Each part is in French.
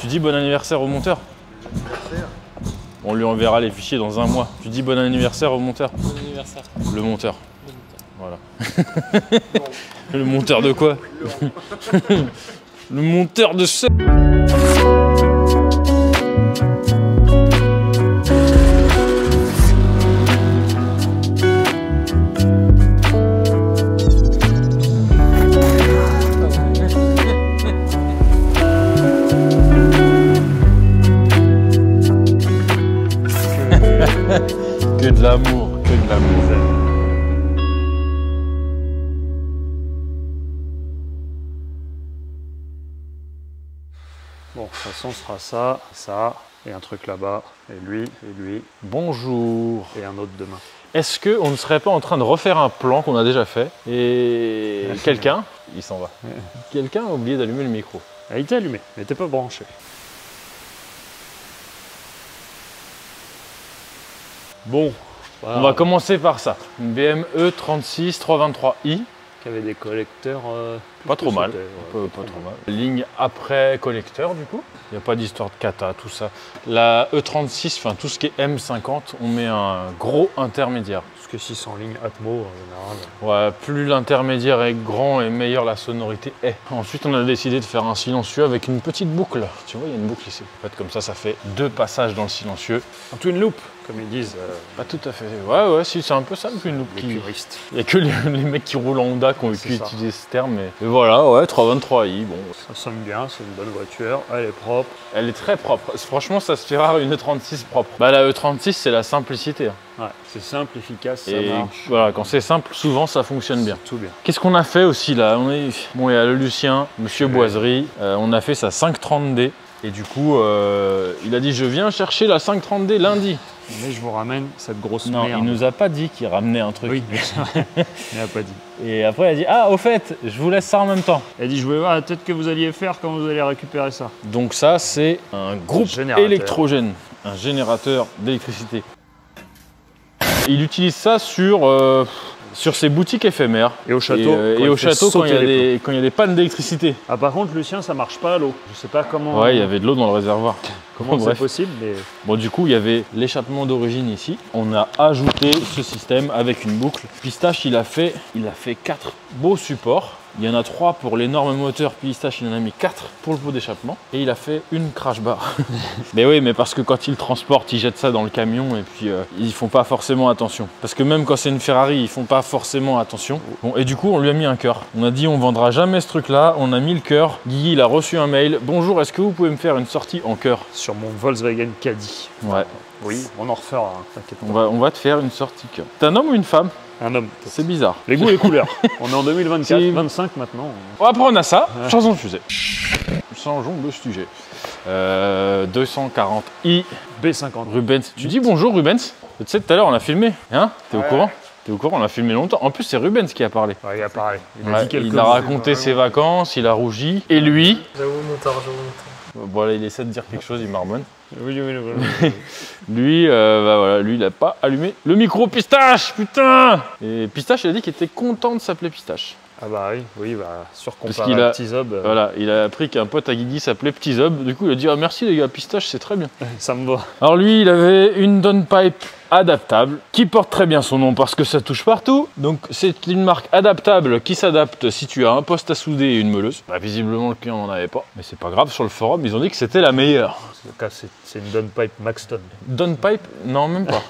Tu dis bon anniversaire au monteur. On lui enverra les fichiers dans un mois. Tu dis bon anniversaire au monteur. Bon anniversaire. Le monteur. Voilà. Le monteur de quoi? Le monteur de ce... Que de l'amour, que de l'amour. Bon, de toute façon, ce sera ça, ça, et un truc là-bas, et lui, Bonjour. et un autre demain. Est-ce qu'on ne serait pas en train de refaire un plan qu'on a déjà fait et quelqu'un, il s'en va, quelqu'un a oublié d'allumer le micro. Ah, il était allumé, il n'était pas branché. Bon, On va commencer par ça. Une BMW 36 323i. qui avait des collecteurs Pas trop mal. Ouais. Pas trop mal. Ligne après collecteur du coup. Il n'y a pas d'histoire de kata, tout ça. La E36, enfin tout ce qui est M50, on met un gros intermédiaire. Parce que 600 lignes Atmo en général. Ouais, plus l'intermédiaire est grand et meilleure la sonorité est. Ensuite, on a décidé de faire un silencieux avec une petite boucle. Tu vois, il y a une boucle ici. En fait, comme ça fait 2 passages dans le silencieux. Un twin loop, comme ils disent Pas tout à fait. Ouais, si, c'est un peu ça le twin loop. les puristes. Il n'y a que les mecs qui roulent en Honda qui ont C'est pu ça. utiliser ce terme. Et voilà, ouais, 323i. Bon, Ça sonne bien, c'est une bonne voiture, elle est propre. elle est très propre. Franchement, ça se fait rare une E36 propre. Bah, la E36, c'est la simplicité. Hein. Ouais, c'est simple, efficace, ça Et marche. voilà, quand c'est simple, souvent ça fonctionne bien. Tout bien. Qu'est-ce qu'on a fait aussi là? Bon, il y a le Lucien, Monsieur Boiserie. On a fait sa 530D. Et du coup, il a dit je viens chercher la 530D lundi. Mais je vous ramène cette grosse Non, merde. il nous a pas dit qu'il ramenait un truc. Oui, c'est vrai. Il n'a pas dit. Et après, il a dit ah, au fait, je vous laisse ça en même temps. Elle dit je voulais voir peut-être que vous alliez faire quand vous allez récupérer ça. Donc ça, c'est un groupe Générateur. électrogène, un générateur d'électricité. Il utilise ça sur ses boutiques éphémères. Et au château. Et au château quand il y a des pannes d'électricité. Ah par contre Lucien ça marche pas à l'eau. Je sais pas comment. Ouais, il y avait de l'eau dans le réservoir. Comment c'est Bref. possible mais. Bon, du coup, il y avait l'échappement d'origine ici. On a ajouté ce système avec une boucle. Pistache, il a fait 4 beaux supports. Il y en a 3 pour l'énorme moteur. Pistache, il en a mis 4 pour le pot d'échappement. Et il a fait une crash bar. Mais oui, mais parce que quand ils le transportent, ils jettent ça dans le camion et puis ils font pas forcément attention. Parce que même quand c'est une Ferrari, ils font pas forcément attention. Bon, et du coup, on lui a mis un cœur. On a dit, on vendra jamais ce truc-là. On a mis le cœur. Guigui, il a reçu un mail. Bonjour, est-ce que vous pouvez me faire une sortie en cœur? Sur mon Volkswagen Caddy. Ouais. Oui, on en refera, hein, t'inquiète pas. On va te faire une sortie cœur. T'es un homme ou une femme? Un homme. C'est bizarre. Les goûts et les couleurs. On est en 2024, Si. 25 maintenant. Bon, après on a ça, chanson de fusée. Changeons de sujet. 240i B50. Rubens. Tu dis bonjour Rubens? Tu sais, tout à l'heure on a filmé. Hein? T'es au courant? T'es au courant, on a filmé longtemps. En plus, c'est Rubens qui a parlé. Ouais, il a parlé. Il Ouais, dit quelques il a mots. raconté ses vacances, il a rougi. Et lui, J'avoue, mon voilà, il essaie de dire quelque chose, il marmonne. Oui. Lui, voilà, lui, il a pas allumé le micro Pistache, putain! Et Pistache, il a dit qu'il était content de s'appeler Pistache. Ah bah oui, bah sur Parce comparé qu'il à a- Petit Zob, Voilà, il a appris qu'un pote à Guigui s'appelait Petit Zob. Du coup, il a dit ah, merci les gars, Pistache, c'est très bien. ça me va. Alors lui, il avait une downpipe adaptable qui porte très bien son nom parce que ça touche partout. Donc c'est une marque adaptable qui s'adapte si tu as un poste à souder et une meuleuse. Bah, visiblement, le client n'en avait pas, mais c'est pas grave. Sur le forum, ils ont dit que c'était la meilleure. En tout cas, c'est une Downpipe Maxton. Downpipe, non même pas.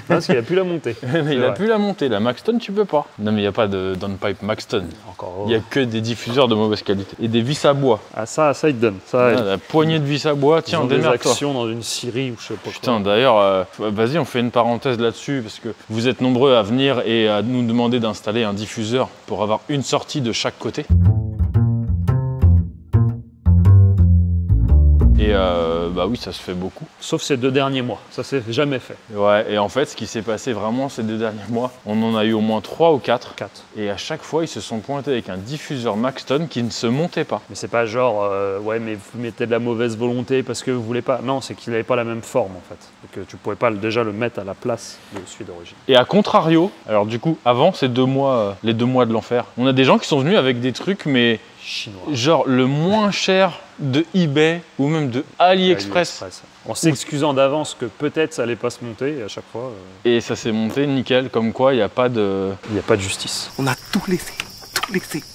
Parce qu'il a pu la monter. Mais il a pu la monter. La Maxton, tu peux pas. Non mais il n'y a pas de downpipe Maxton. Encore. Il n'y a que des diffuseurs de mauvaise qualité et des vis à bois. Ah ça il te donne. Ça, Ah, la poignée de vis à bois, tiens, ils ont des démerde-toi. actions dans une scierie ou je sais pas Putain, quoi. d'ailleurs, vas-y, on fait une parenthèse là-dessus parce que vous êtes nombreux à venir et à nous demander d'installer un diffuseur pour avoir une sortie de chaque côté. Et bah oui, ça se fait beaucoup. Sauf ces 2 derniers mois. Ça s'est jamais fait. Ouais, et en fait, ce qui s'est passé vraiment ces 2 derniers mois, on en a eu au moins 3 ou 4. 4. Et à chaque fois, ils se sont pointés avec un diffuseur Maxton qui ne se montait pas. Mais c'est pas genre, ouais, mais vous mettez de la mauvaise volonté parce que vous voulez pas. Non, c'est qu'il n'avait pas la même forme en fait. Donc tu pouvais pas déjà le mettre à la place de celui d'origine. Et à contrario, alors du coup, avant ces 2 mois, les 2 mois de l'enfer, on a des gens qui sont venus avec des trucs, mais Chinois. genre le moins cher de eBay ou même de AliExpress. En s'excusant d'avance que peut-être ça allait pas se monter et à chaque fois. Et ça s'est monté nickel, comme quoi il n'y a pas de... Il n'y a pas de justice. On a tout laissé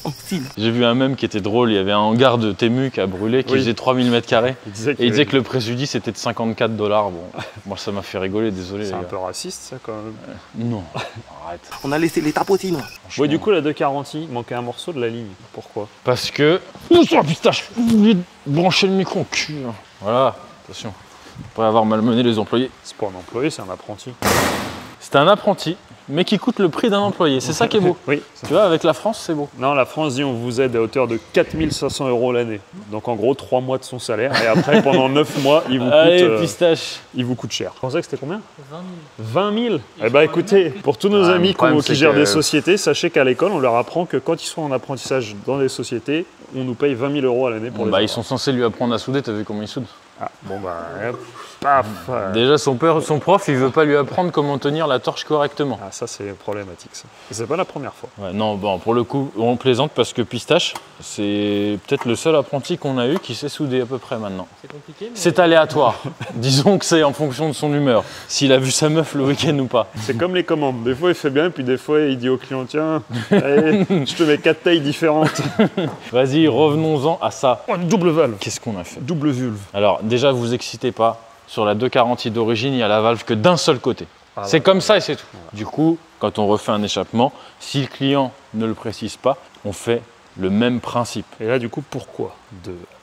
en cils. J'ai vu un mème qui était drôle, il y avait un hangar de Temu qui a brûlé, qui faisait 3000 m². Et il disait que le préjudice était de 54 $. Bon, moi ça m'a fait rigoler, désolé. C'est un peu raciste ça quand même. Non, arrête. On a laissé les tapotines. Ouais, du coup la 240, il manquait un morceau de la ligne. Pourquoi? Parce que... Ouh, sur la pistache, vous oubliez de brancher le micro, cul. Voilà, attention. On pourrait avoir malmené les employés. C'est pas un employé, c'est un apprenti. C'est un apprenti, mais qui coûte le prix d'un employé. C'est ça qui est beau. Oui. Tu vois, avec la France, c'est beau. Non, la France dit on vous aide à hauteur de 4500 € l'année. Donc en gros 3 mois de son salaire et après pendant 9 mois il vous coûte, Allez, pistache. il vous coûte cher. Vous pensez que c'était combien? 20 000. 20 000. Eh ben écoutez, pour tous nos amis le problème, qui c'est gèrent que- des sociétés, sachez qu'à l'école on leur apprend que quand ils sont en apprentissage dans des sociétés, on nous paye 20 000 € à l'année pour Bon, les bah, ils avoir. sont censés lui apprendre à souder, t'as vu comment il soude? Ah, bon bah, hop, paf. Déjà, son prof, il veut pas lui apprendre comment tenir la torche correctement. Ah, ça c'est problématique ça. Et c'est pas la première fois. Ouais, non, bon, pour le coup, on plaisante parce que Pistache, c'est peut-être le seul apprenti qu'on a eu qui sait souder à peu près maintenant. C'est compliqué, mais... C'est aléatoire. Disons que c'est en fonction de son humeur. S'il a vu sa meuf le week-end ou pas. C'est comme les commandes. Des fois il fait bien, puis des fois il dit au client tiens, allez, je te mets 4 tailles différentes. Vas-y, revenons-en à ça. Oh, une double valve. Qu'est-ce qu'on a fait? Double vulve. Alors, déjà, vous excitez pas. Sur la 240i d'origine, il y a la valve que d'un seul côté. Ah, C'est ouais. comme ça et c'est tout. Du coup, quand on refait un échappement, si le client ne le précise pas, on fait le même principe. Et là du coup pourquoi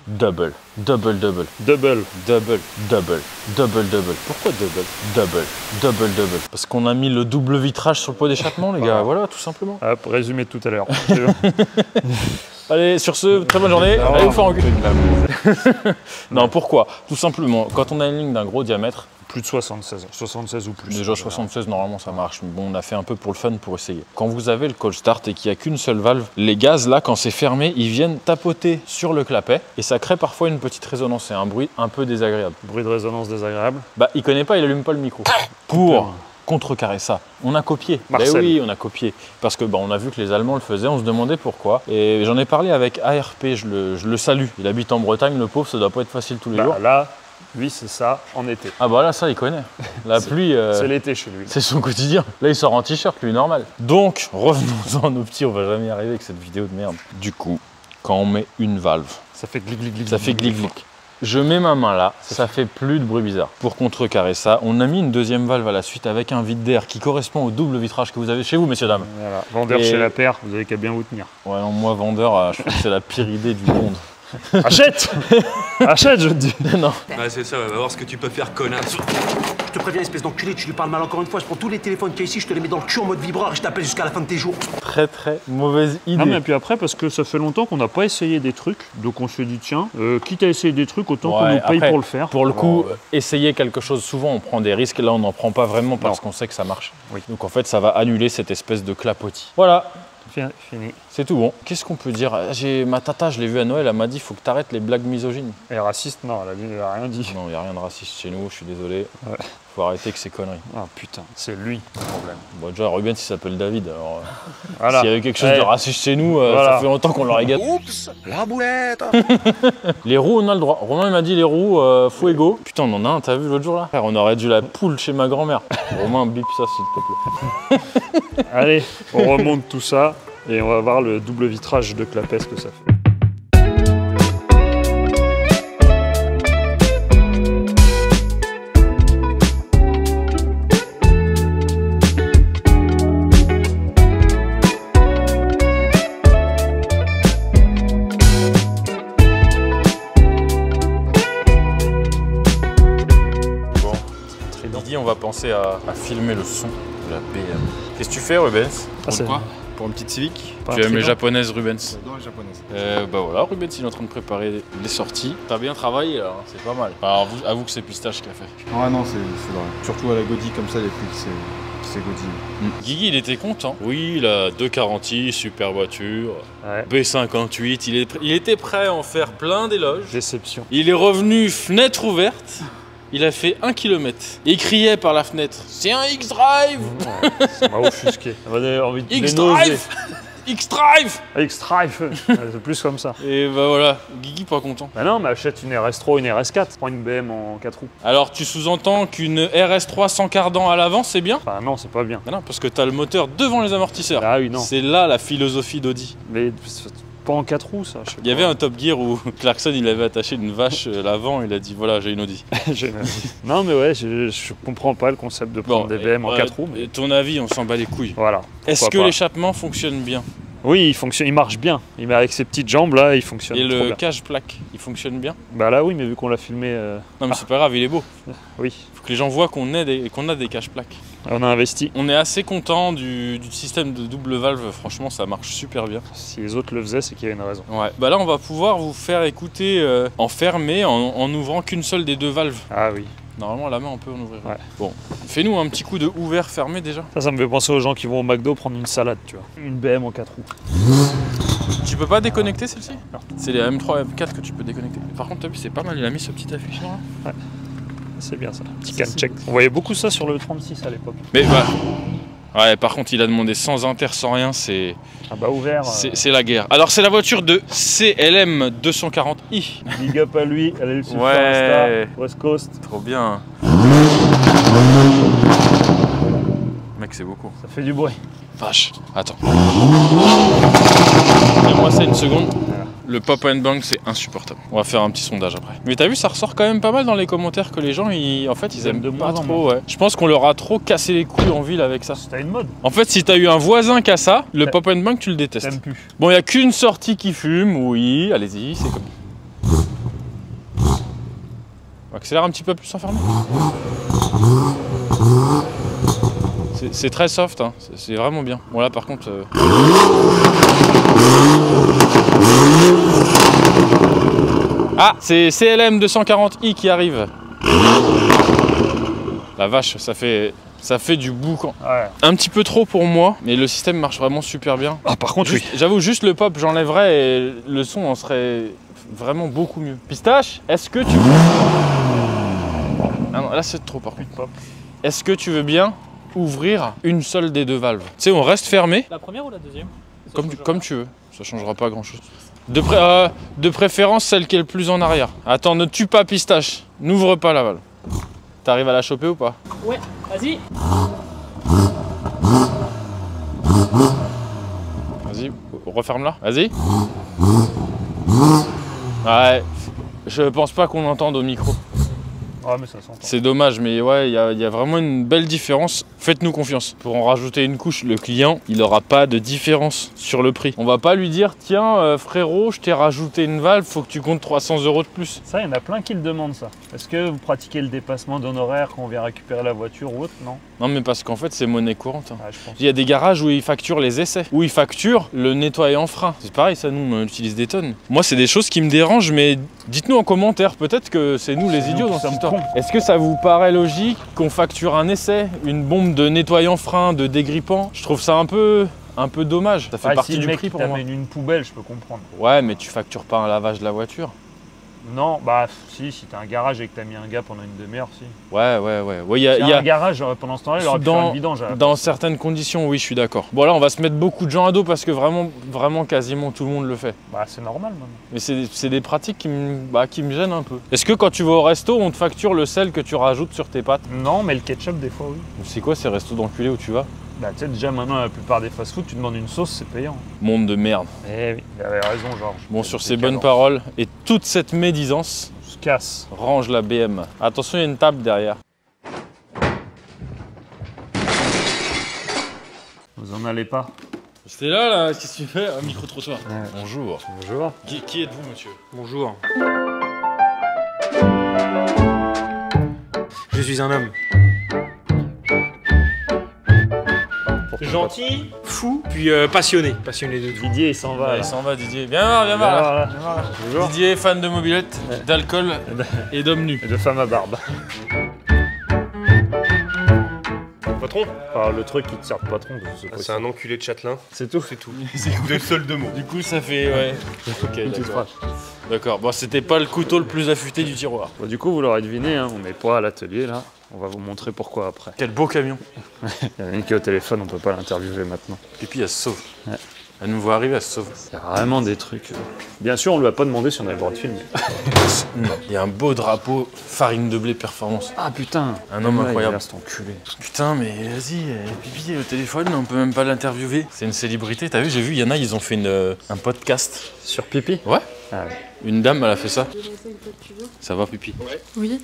Double, double, double, Double. double, double, double, double. Pourquoi double? Double, double, double. Parce qu'on a mis le double vitrage sur le pot d'échappement, les gars. Voilà, tout simplement. Hop, résumé de tout à l'heure. Allez, sur ce, très bonne journée. Allez vous faire enculer. Non, pourquoi? Tout simplement, quand on a une ligne d'un gros diamètre, Plus de 76 ans. 76 ou plus. déjà 76 normalement ça marche, mais bon on a fait un peu pour le fun pour essayer. Quand vous avez le cold start et qu'il n'y a qu'une seule valve, les gaz là quand c'est fermé, ils viennent tapoter sur le clapet et ça crée parfois une petite résonance, c'est un bruit un peu désagréable. Bruit de résonance désagréable. Bah il connaît pas, il allume pas le micro. Pour contrecarrer ça, on a copié. Marcel. Ben oui, on a copié. Parce que bah, on a vu que les Allemands le faisaient, on se demandait pourquoi. Et j'en ai parlé avec ARP, je le salue. Il habite en Bretagne, le pauvre, ça doit pas être facile tous les jours. Bah, là, lui c'est ça en été. Ah bah là ça il connaît. La pluie... C'est l'été chez lui. c'est son quotidien. Là, il sort en t-shirt, lui, normal. Donc, revenons-en à nos petits, on va jamais y arriver avec cette vidéo de merde. Du coup, quand on met une valve, Ça fait glic glic glic. ça fait glic-glic. Je mets ma main là, ça fait plus de bruit bizarre. Pour contrecarrer ça, on a mis une deuxième valve à la suite avec un vide d'air qui correspond au double vitrage que vous avez chez vous, messieurs, dames. Voilà. Vendeur Et- chez la paire, vous avez qu'à bien vous tenir. Ouais, non, moi, vendeur, je trouve que c'est la pire idée du monde. Achète. Achète, je te dis. Non. Ouais, c'est ça, va voir ce que tu peux faire, connasse. Je te préviens, espèce d'enculé, tu lui parles mal encore une fois. Je prends tous les téléphones qu'il y a ici, je te les mets dans le cul en mode vibreur et je t'appelle jusqu'à la fin de tes jours. Très, très mauvaise idée. Non mais puis après parce que ça fait longtemps qu'on n'a pas essayé des trucs, donc on s'est dit tiens, quitte à essayer des trucs, autant qu'on Ouais, nous paye après, pour le faire. Pour le coup, Alors, essayer quelque chose, souvent on prend des risques. Là, on n'en prend pas vraiment parce Non. qu'on sait que ça marche. Oui. Donc en fait, ça va annuler cette espèce de clapotis. Voilà, fini. c'est tout bon. Qu'est-ce qu'on peut dire? Ma tata, je l'ai vue à Noël, elle m'a dit il faut que tu arrêtes les blagues misogynes. Et raciste, non, elle a rien dit. Non, il n'y a rien de raciste chez nous, je suis désolé. Ouais. Faut arrêter avec ces conneries. Ah putain, c'est lui le problème. Bon, déjà, Ruben, il s'appelle David. Alors, Voilà. s'il y avait quelque chose Eh, de raciste chez nous, voilà. ça fait longtemps qu'on l'aurait gâté. Oups, la boulette. Les roues, on a le droit. Romain, il m'a dit les roues, fuego. Putain, on en a un, t'as vu l'autre jour là? Frère, on aurait dû la poule chez ma grand-mère. Romain, bip ça, s'il te plaît. Allez, on remonte tout ça et on va voir le double vitrage de clapet ce que ça fait. Didi, on va penser à filmer le son de la BM. Qu'est-ce que tu fais, Rubens? c'est- Quoi? Pour une petite Civic? Pas Tu un aimes les trident. japonaises, Rubens? Dans les japonaises. Bah voilà, Rubens il est en train de préparer les sorties. T'as bien travaillé là, hein, c'est pas mal. Alors, avoue que c'est Pistache qui a fait. Ouais, non, c'est vrai. Surtout à la Gaudi, comme ça, il y a plus qui s'est Gaudi. Guigui il était content. Oui, la 240i, super voiture. Ouais. B58, il était prêt à en faire plein d'éloges. Déception. Il est revenu fenêtre ouverte. Il a fait 1 km. Et il criait par la fenêtre. C'est un X-Drive! Ça m'a offusqué. On a envie de les nauser. X-Drive! X-Drive. X-Drive, c'est plus comme ça. Et bah voilà, Guigui pas content. Bah non, mais achète une RS3 ou une RS4, prends une BM en 4 roues. Alors tu sous-entends qu'une RS3 sans cardan à l'avant, c'est bien? Enfin non, c'est pas bien. Ah non, parce que t'as le moteur devant les amortisseurs. Ah oui, non. C'est là la philosophie d'Audi. Mais c'est pas en 4 roues, ça, je sais pas. Il y avait un Top Gear où Clarkson il avait attaché une vache à l'avant, il a dit voilà j'ai une Audi. Non mais ouais, je comprends pas le concept de prendre des BM en 4 roues. Mais... Et ton avis, on s'en bat les couilles. Voilà. Est-ce que pas. l'échappement fonctionne bien? Oui, il fonctionne, il marche bien. Il met avec ses petites jambes là, il fonctionne Et trop le bien. cache-plaque, il fonctionne bien? Bah là oui, mais vu qu'on l'a filmé... Non mais c'est pas grave, il est beau. Oui, Faut que les gens voient qu'on a des cache-plaques. on a investi. On est assez content du système de double valve, franchement ça marche super bien. Si les autres le faisaient, c'est qu'il y a une raison. Ouais. Bah là on va pouvoir vous faire écouter en fermé, en ouvrant qu'une seule des deux valves. Ah oui. Normalement à la main on peut en ouvrir. Ouais. Bon, fais-nous un petit coup de ouvert-fermé déjà. Ça me fait penser aux gens qui vont au McDo prendre une salade, tu vois. Une BM en 4 roues. Tu peux pas déconnecter celle-ci? C'est les M3 et M4 que tu peux déconnecter. Par contre t'as vu c'est pas mal, il a mis ce petit afficheur là. C'est bien ça. Petit can check. On voyait beaucoup ça sur le 36 à l'époque. Mais bah... Ouais par contre il a demandé sans inter, sans rien, c'est... Ah bah ouvert. C'est la guerre. Alors c'est la voiture de CLM 240i. Big up à lui, elle est le super Ouais. Insta, West Coast. Trop bien. Mec c'est beaucoup. Ça fait du bruit. Vache. Attends. Donne-moi ça une seconde. Le pop and bang c'est insupportable. On va faire un petit sondage après. Mais t'as vu ça ressort quand même pas mal dans les commentaires que les gens ils aiment de pas moins en trop. Ouais. Je pense qu'on leur a trop cassé les couilles en ville avec ça. C'était une mode. En fait si t'as eu un voisin qui a ça, le pop and bang tu le détestes. T'aimes plus. Bon il y a qu'une sortie qui fume, oui, allez-y, c'est comme... On accélère un petit peu plus enfermé. C'est très soft, hein. C'est vraiment bien. Bon là par contre... Ah, c'est CLM 240i qui arrive. La vache, ça fait du boucan. Ouais. Un petit peu trop pour moi, mais le système marche vraiment super bien. Ah par contre oui. J'avoue, juste le pop, j'enlèverais et le son en serait vraiment beaucoup mieux. Pistache, est-ce que tu... Ah non, là c'est trop par contre. Est-ce que tu veux bien ouvrir une seule des deux valves? Tu sais, on reste fermé. La première ou la deuxième? Comme tu veux, ça changera pas grand chose. De préférence celle qui est le plus en arrière. Attends, ne tue pas Pistache, n'ouvre pas la valve. T'arrives à la choper ou pas? Ouais, vas-y. Vas-y, referme-la, vas-y. Ouais, je pense pas qu'on entende au micro. Ah mais ça s'entend. C'est dommage, mais ouais, il y a vraiment une belle différence. Faites-nous confiance. Pour en rajouter une couche, le client, il n'aura pas de différence sur le prix. On va pas lui dire, tiens frérot, je t'ai rajouté une valve, faut que tu comptes 300 € de plus. Ça, il y en a plein qui le demandent ça. Est-ce que vous pratiquez le dépassement d'honoraires quand on vient récupérer la voiture ou autre? Non. Non mais parce qu'en fait c'est monnaie courante. Hein. Ouais, je pense. Il y a des garages où ils facturent les essais, où ils facturent le nettoyant frein. C'est pareil ça, nous on utilise des tonnes. Moi c'est des choses qui me dérangent, mais dites-nous en commentaire, peut-être que c'est nous les idiots dans cette histoire. Est-ce que ça vous paraît logique qu'on facture un essai, une bombe de nettoyant frein, de dégrippant? Je trouve ça un peu dommage. Ça fait partie si du le mec prix pour moi. t'amène une poubelle, je peux comprendre. Ouais mais tu factures pas un lavage de la voiture. Non, bah si t'as un garage et que t'as mis un gars pendant une demi-heure, si. Ouais, il y Il y a a un garage pendant ce temps-là, il aurait pu faire une vidange. dans certaines conditions, oui, je suis d'accord. Bon là, on va se mettre beaucoup de gens à dos parce que vraiment quasiment tout le monde le fait. Bah c'est normal maintenant. Mais c'est des pratiques qui me gênent un peu. Est-ce que quand tu vas au resto, on te facture le sel que tu rajoutes sur tes pâtes? Non, mais le ketchup des fois oui. C'est quoi ces restos d'enculés où tu vas? Bah tu sais déjà maintenant la plupart des fast-food, tu demandes une sauce, c'est payant. Monde de merde. Eh oui, il avait raison Georges. Bon, sur ces bonnes paroles et toute cette médisance, On se casse. range la BM. Attention, il y a une table derrière. Vous en allez pas? C'était là, qu'est-ce que tu fais? Un micro-trottoir. Ouais. Bonjour. Bonjour. Qui êtes-vous, monsieur? Bonjour. Je suis un homme. Gentil, fou, puis passionné. Passionné de tout. Didier il s'en va. Ouais, là. il s'en va, Didier. Viens voir, viens voir. Là. Viens voir là. Bonjour. Didier, fan de mobilette, d'alcool et d'hommes nus. Et de femme à barbe. Patron, Alors le truc qui te sert de patron, c'est un enculé de châtelain. c'est tout. C'est tout. Deux seuls deux mots. Du coup, ça fait. Ouais. Ok, Une petite d'accord. phrase. D'accord. Bon, c'était pas le couteau le plus affûté du tiroir. Bon, du coup, vous l'aurez deviné, hein, on n'est pas à l'atelier là. On va vous montrer pourquoi après. Quel beau camion. Il y en a une qui est au téléphone, on peut pas l'interviewer maintenant. Et puis, elle se sauve. Elle nous voit arriver, elle se sauve. Il y a vraiment des trucs. Bien sûr, on lui a pas demandé si on avait le droit de filmer. Il y a un beau drapeau farine de blé performance. Ah putain. Un homme incroyable. C'est enculé. Putain, mais vas-y, Pipi, le téléphone, on peut même pas l'interviewer. C'est une célébrité, t'as vu, j'ai vu, il y en a, ils ont fait un podcast. Sur Pipi. Ouais. Ah ouais. Une dame, elle a fait ça. Ça va, Pipi? Oui.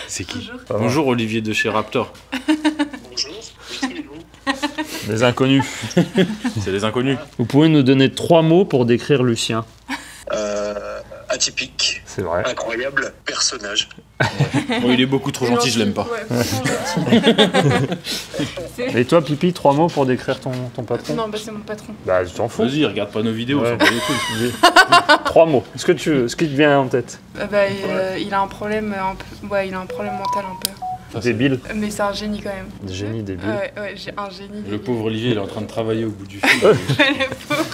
C'est qui? Bonjour, Olivier de chez Raptor. Des inconnus. C'est les inconnus. Vous pouvez nous donner 3 mots pour décrire Lucien? Atypique, C'est vrai. incroyable, personnage. Bon, il est beaucoup trop gentil, je l'aime pas. Ouais, franchement, gentil. Et toi, Pipi, 3 mots pour décrire ton patron? Non, bah c'est mon patron. Bah, tu t'en fous. Vas-y, regarde pas nos vidéos, Ouais. ça va les couilles. 3 mots. Ce qui te vient en tête? Il a un problème un peu. Ouais, il a un problème mental un peu. Débile. Mais c'est un génie quand même. Génie débile. Ouais, j'ai un génie. Le pauvre Olivier, il est en train de travailler au bout du fil. Le pauvre.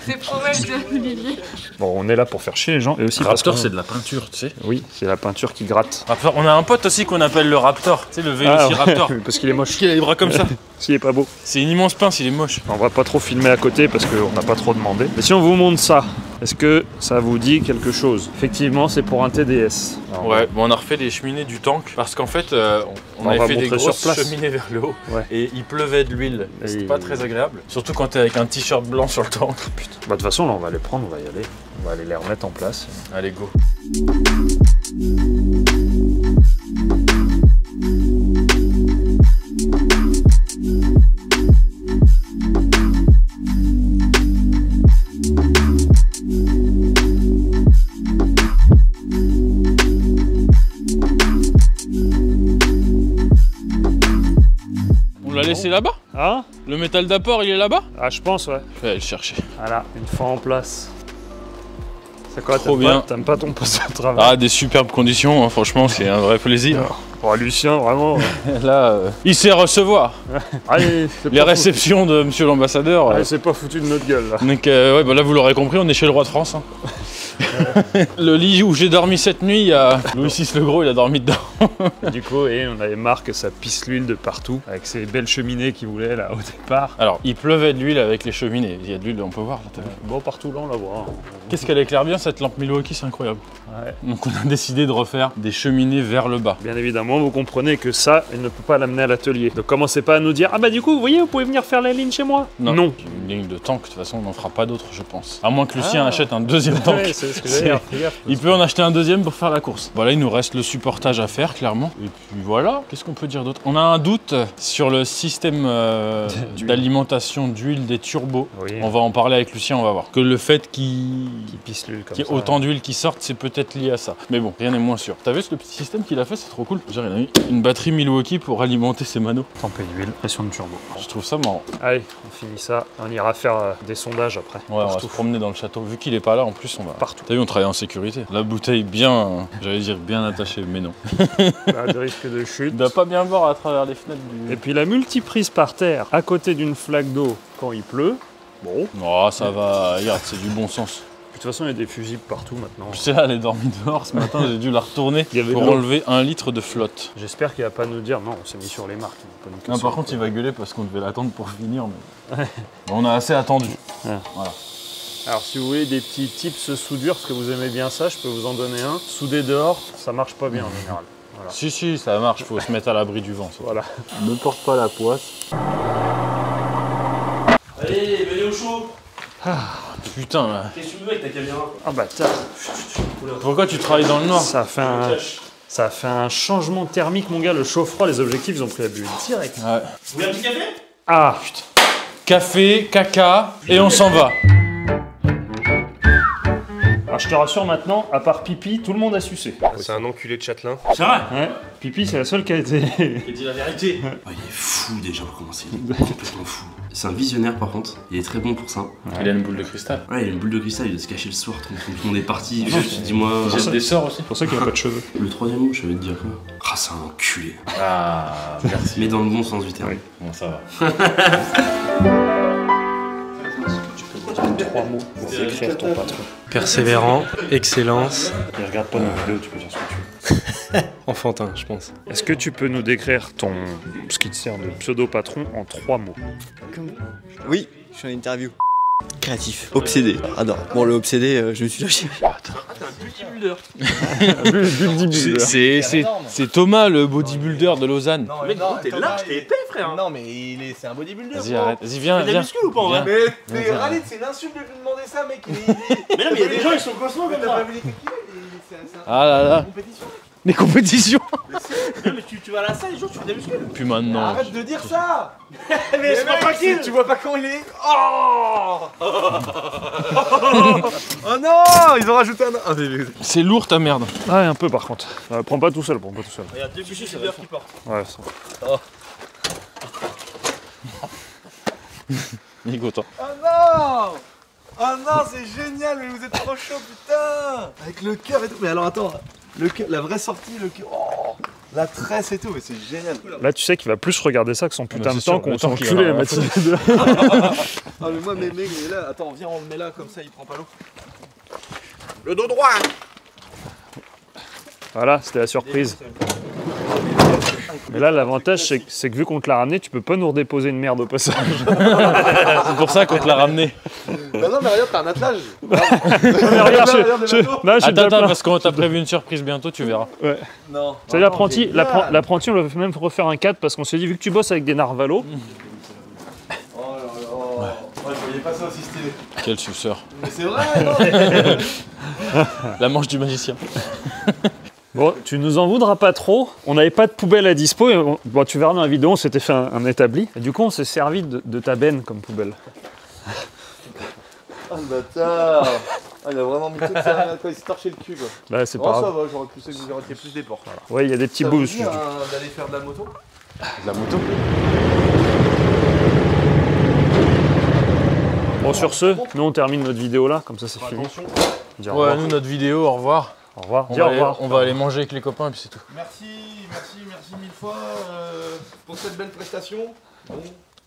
C'est pour moi de Olivier. Bon, on est là pour faire chier les gens. Et aussi Raptor, parce c'est de la peinture, tu sais. Oui, c'est la peinture qui gratte. Raptor, on a un pote aussi qu'on appelle le Raptor. Tu sais, le Vélociraptor. ouais, parce qu'il est moche. Parce qu'il a les bras comme ça. S'il est pas beau. C'est une immense pince, il est moche. On va pas trop filmer à côté parce qu'on n'a pas trop demandé. Mais si on vous montre ça, est-ce que ça vous dit quelque chose? Effectivement, c'est pour un TDS. Alors, Ouais, bon, on a refait les cheminées du tank parce qu'en fait, on On avait va fait des montrer sur grosses place. cheminées vers le haut Ouais. et il pleuvait de l'huile. Et C'était il- pas très agréable. Surtout quand t'es avec un t-shirt blanc sur le tank. Putain. Bah, de toute façon, là, on va les prendre, on va y aller. On va aller les remettre en place. Allez, go. On l'a laissé là-bas? Ah Le métal d'apport, il est là-bas? Ah, je pense, ouais. Je vais aller le chercher. Voilà, une fois en place. C'est quoi, Trop bien. T'aimes pas ton poste de travail? Ah, des superbes conditions, hein, franchement, c'est un vrai plaisir. Oh, Lucien, vraiment. Là, il sait recevoir Allez, c'est les pas réceptions de monsieur l'ambassadeur. foutu. Allez, c'est pas foutu de notre gueule, là. Donc, ouais, bah là, vous l'aurez compris, on est chez le roi de France. Hein. Le lit où j'ai dormi cette nuit, il y a Louis VI le Gros, il a dormi dedans. Et du coup, on avait marre que ça pisse l'huile de partout, avec ces belles cheminées qu'il voulait, là, au départ. Alors, il pleuvait de l'huile avec les cheminées. Il y a de l'huile, on peut voir. Là, t'as vu. Bon, partout là, on la voit. Qu'est-ce qu'elle éclaire bien, cette lampe Milwaukee, c'est incroyable. Ouais. Donc, on a décidé de refaire des cheminées vers le bas. Bien évidemment, vous comprenez que ça, il ne peut pas l'amener à l'atelier. Donc commencez pas à nous dire, ah bah du coup, vous voyez, vous pouvez venir faire la ligne chez moi. Non. Une ligne de tank, de toute façon, on n'en fera pas d'autres, je pense. À moins que Lucien achète un deuxième tank. Ouais, c'est ce que j'allais dire. Fais gaffe. Il peut en acheter un deuxième pour faire la course. Voilà, il nous reste le supportage à faire, clairement. Et puis voilà, qu'est-ce qu'on peut dire d'autre? On a un doute sur le système d'alimentation d'huile des turbos. Oui. On va en parler avec Lucien, on va voir. Que le fait qu'il Qui pisse l'huile comme y ait ça. autant d'huile qui sorte, c'est peut-être lié à ça. Mais bon, rien n'est moins sûr. T'as vu ce petit système qu'il a fait? C'est trop cool. Genre, il a mis une batterie Milwaukee pour alimenter ses manos. Tempête d'huile, pression de turbo. Je trouve ça marrant. Allez, on finit ça. On ira faire des sondages après. Ouais, on va se Partout. promener dans le château. Vu qu'il est pas là, en plus, on va. Partout. T'as vu, on travaille en sécurité. La bouteille bien, j'allais dire bien attachée, mais non. Pas de risque de chute. Il doit pas bien voir à travers les fenêtres du. Et puis la multiprise par terre, à côté d'une flaque d'eau quand il pleut. Bon. Oh, ça va, regarde, c'est du bon sens. De toute façon, il y a des fusibles partout maintenant. Tu sais, elle est dormie dehors ce matin, j'ai dû la retourner Il y avait pour de l'eau. enlever 1 litre de flotte. J'espère qu'il va pas nous dire non, on s'est mis sur les marques. il va pas nous Non, casser par les contre, il couilles. va gueuler parce qu'on devait l'attendre pour finir. Mais... on a assez attendu. Alors, si vous voulez des petits tips soudure, parce que vous aimez bien ça, je peux vous en donner un. Souder dehors, ça marche pas bien en général. Voilà. Si, ça marche, faut se mettre à l'abri du vent. Ça. Voilà. Ne porte pas la poisse. Allez, venez au chaud. Putain, là. Qu'est-ce que tu veux avec ta caméra? Ah bâtard. Pourquoi tu travailles dans le noir? Ça a fait un changement thermique, mon gars. Le chaud-froid, les objectifs, ils ont pris la bulle direct. Ouais. Vous voulez un petit café? Ah, putain. Café, caca, et on s'en va. Alors, je te rassure maintenant, à part Pipi, tout le monde a sucé. C'est un enculé de châtelain. C'est vrai? Ouais. Pipi, c'est la seule qui a été. Il dit la vérité. il est fou déjà pour commencer. Il est complètement fou. C'est un visionnaire par contre. Il est très bon pour ça. Il a une boule de cristal. Ouais, il a une boule de cristal, il doit se cacher le soir quand tout le monde est parti. Dis-moi. Il jette des sorts aussi. C'est pour ça qu'il a pas de cheveux. Le troisième mot, je vais te dire quoi? Ah, c'est un enculé. Ah, merci. Mais dans le bon sens du terme. Oui. Bon, ça va. 3 mots pour décrire ton patron. Persévérant, excellence, Et regarde pas nos vidéos, tu peux dire ce que tu veux. enfantin, je pense. Est-ce que tu peux nous décrire ce qui te sert de pseudo-patron en 3 mots? Oui, Je suis en interview. Créatif, obsédé, adore. Bon, le obsédé, je me suis lâché. C'est Thomas, le bodybuilder de Lausanne. Non, mec, t'es large, t'es épais, frère. Non, mais c'est un bodybuilder. Vas-y, arrête. Vas-y, viens. Il y a des muscles ou pas en vrai? Mais Ralid, c'est une insulte de lui demander ça, mec. Mais non, mais il y a des gens, ils sont cosmos comme ça. Ah là là. Les compétitions. Non, mais tu vas à la salle, les jours, tu fais des muscles. Puis maintenant. Arrête de dire ça. Mais c'est pas tranquille. Tu vois pas quand il est. Oh. Oh non, ils ont rajouté un. Ah, C'est lourd ta merde. Ah, un peu par contre. Prends pas tout seul, prends pas tout seul. Il y a deux bodybuilders qui portent. Ouais, ça. Il est content. Oh non. Oh non, c'est génial, mais vous êtes trop chaud, putain. Avec le cœur et tout. Mais alors attends, le cœur, la vraie sortie, le cœur. Oh, la tresse et tout, mais c'est génial. Là, tu sais qu'il va plus regarder ça que son putain c'est de sûr, temps qu'on le temps qu'il s'enculait va la matinée de. Ah, mais moi, mais mec, il est là. Attends, viens, on le met là, comme ça, il prend pas l'eau. Le dos droit. Voilà, c'était la surprise. Mais là, l'avantage, c'est que vu qu'on te l'a ramené, tu peux pas nous redéposer une merde au passage. C'est pour ça qu'on te l'a ramené. Bah non, mais regarde, t'as un attelage. Mais regarde, Attends, parce qu'on t'a prévu une surprise bientôt, tu verras. Ouais. Non. C'est l'apprenti, l'apprenti, on va même refaire un 4 parce qu'on s'est dit, vu que tu bosses avec des narvalos. Oh là là. Ouais, je voyais pas ça aussi stylé. Quel suceur. Mais c'est vrai, non. La manche du magicien. Bon, tu nous en voudras pas trop. On n'avait pas de poubelle à dispo. Et bon, tu verras dans la vidéo, on s'était fait un établi. Et du coup, on s'est servi de ta benne comme poubelle. Oh le bâtard. Ah, il a vraiment mis tout ça quand il s'est torché le cul. Là, c'est Oh, pas ça grave. va, j'aurais pu que vous arrêtiez plus des portes. Voilà. Ouais, il y a des petits Ça bouts vous dessus. dit d'aller faire de la moto? De la moto. Bon, sur ce, nous on termine notre vidéo là, comme ça c'est fini. Dis au Ouais, revoir. nous, notre vidéo, au revoir. Au revoir. On Dis va, au aller, revoir. on va aller manger avec les copains et puis c'est tout. Merci mille fois pour cette belle prestation. Bon,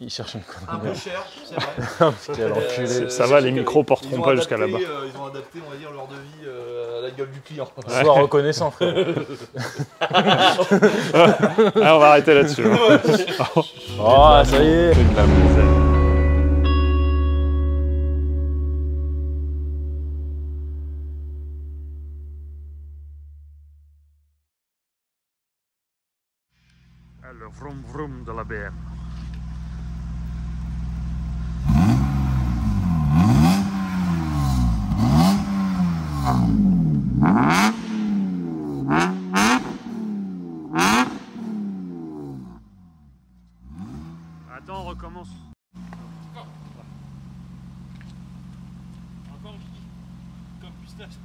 Il cherche une un connerie. peu cher, c'est vrai. Quel enculé. Ça va, les micros porteront pas jusqu'à adapté, là-bas. Ils ont adapté, on va dire, leur devis à la gueule du client. Sois reconnaissant, frère. Ah, on va arrêter là-dessus. Oh, ça y est. C'est de la misère. Le vroom vroom de la BM. Attends, on recommence. Encore comme pistache.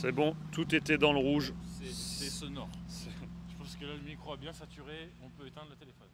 C'est bon, tout était dans le rouge. C'est sonore. Je pense que là, le micro a bien saturé. On peut éteindre le téléphone.